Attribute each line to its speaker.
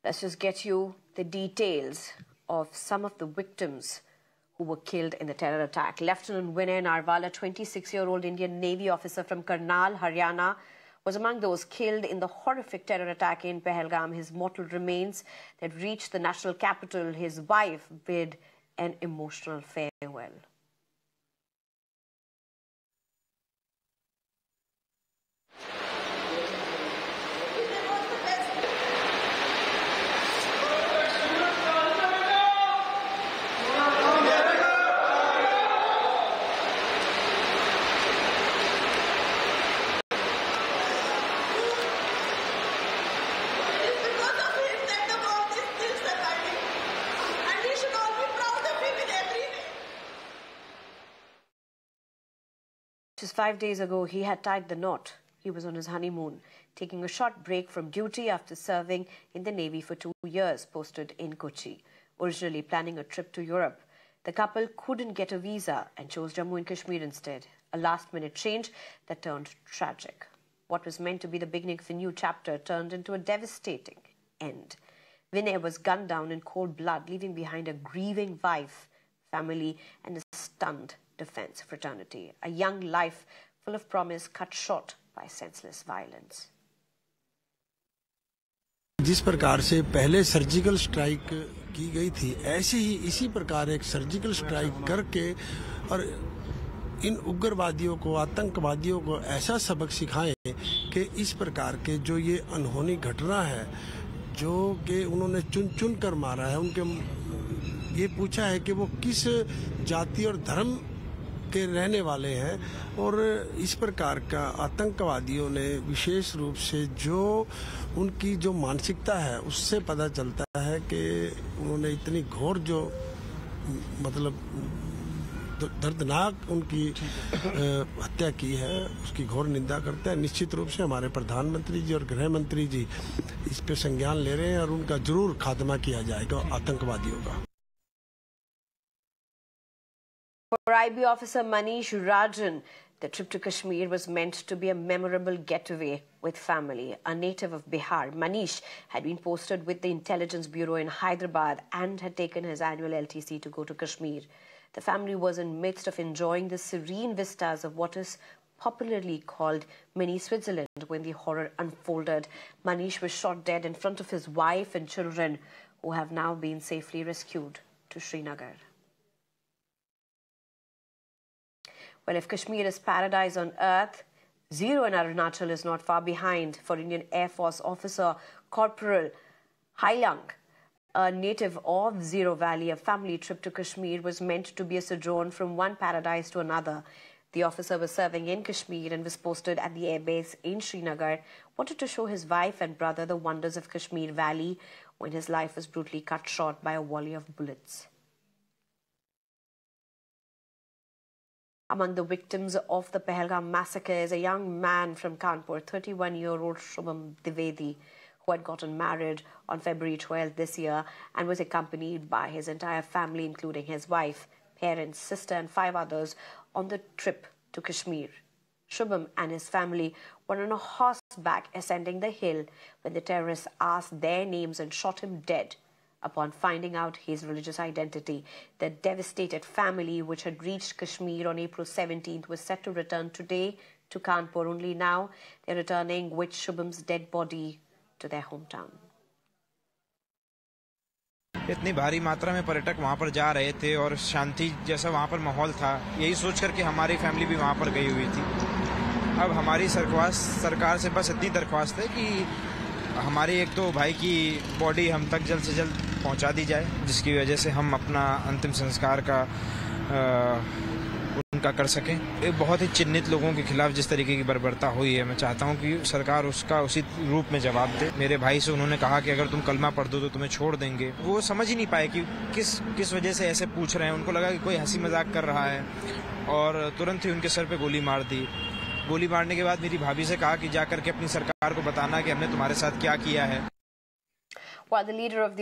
Speaker 1: Let's just get you the details of some of the victims who were killed in the terror attack. Lieutenant Vinay Narwala, 26-year-old Indian Navy officer from Karnal, Haryana, was among those killed in the horrific terror attack in Pahalgam. His mortal remains that reached the national capital, his wife bid an emotional farewell. Just 5 days ago, he had tied the knot. He was on his honeymoon, taking a short break from duty after serving in the Navy for 2 years, posted in Kochi. Originally planning a trip to Europe, the couple couldn't get a visa and chose Jammu and Kashmir instead. A last-minute change that turned tragic. What was meant to be the beginning of a new chapter turned into a devastating end. Vinay was gunned down in cold blood, leaving behind a grieving wife, family and a stunned defense fraternity. A young life full of promise cut short by senseless violence.
Speaker 2: जिस प्रकार से पहले surgical strike की गई थी, ऐसे ही इसी प्रकार एक सर्जिकल स्ट्राइक करके और इन उग्रवादियों को, आतंकवादियों को ऐसा सबक सिखाएं कि इस प्रकार के जो ये अनहोनी घटना है, जो कि उन्होंने चुन चुन कर मारा है, उनके ये पूछा है कि वो किस जाति और धर्म के रहने वाले हैं। और इस प्रकार का आतंकवादियों ने विशेष रूप से जो उनकी जो मानसिकता है, उससे पता चलता है कि उन्होंने इतनी घोर जो मतलब दर्दनाक उनकी हत्या की है, उसकी घोर निंदा करते हैं। निश्चित रूप से हमारे प्रधानमंत्री जी और गृह मंत्री जी इस पे संज्ञान ले रहे हैं और उनका जरूर खात्मा किया जाएगा आतंकवादियों का।
Speaker 1: For IB officer Manish Rajan, the trip to Kashmir was meant to be a memorable getaway with family. A native of Bihar, Manish had been posted with the Intelligence Bureau in Hyderabad and had taken his annual LTC to go to Kashmir. The family was in midst of enjoying the serene vistas of what is popularly called mini Switzerland when the horror unfolded. Manish was shot dead in front of his wife and children, who have now been safely rescued to Srinagar. Well, if Kashmir is paradise on earth, zero in Arunachal is not far behind for Indian Air Force officer Corporal Hailang. A native of Zero Valley, a family trip to Kashmir was meant to be a sojourn from one paradise to another. The officer was serving in Kashmir and was posted at the airbase in Srinagar, wanted to show his wife and brother the wonders of Kashmir Valley when his life was brutally cut short by a volley of bullets. Among the victims of the Pahalgam massacre is a young man from Kanpur, 31-year-old Shubham Dwivedi, who had gotten married on February 12 this year and was accompanied by his entire family, including his wife, parents, sister and 5 others on the trip to Kashmir. Shubham and his family were on a horseback ascending the hill when the terrorists asked their names and shot him dead. Upon finding out his religious identity, the devastated family, which had reached Kashmir on April 17th, was set to return today to Kanpur. Only now they're returning with Shubham's dead body to their hometown.
Speaker 3: इतनी भारी मात्रा में पर्यटक वहां पर जा रहे थे और शांति जैसा वहां पर माहौल था, यही सोचकर कि हमारी फैमिली भी वहां पर गई हुई थी। अब हमारी सरकार से बस इतनी दरख्वास्त है कि हमारे एक तो भाई की बॉडी हम तक जल्द से जल्द पहुंचा दी जाए, जिसकी वजह से हम अपना अंतिम संस्कार का उनका कर सकें। बहुत ही चिन्हित लोगों के खिलाफ जिस तरीके की बर्बरता हुई है, मैं चाहता हूं कि सरकार उसका उसी रूप में जवाब दे। मेरे भाई से उन्होंने कहा कि अगर तुम कलमा पढ़ दो तो तुम्हें छोड़ देंगे। वो समझ ही नहीं पाए कि किस वजह से ऐसे पूछ रहे हैं। उनको लगा कि कोई हंसी मजाक कर रहा है और तुरंत ही उनके सर पे गोली मार दी। गोली मारने के बाद मेरी भाभी से कहा कि जाकर के अपनी सरकार को बताना कि हमने तुम्हारे साथ क्या किया है।
Speaker 1: While the leader of the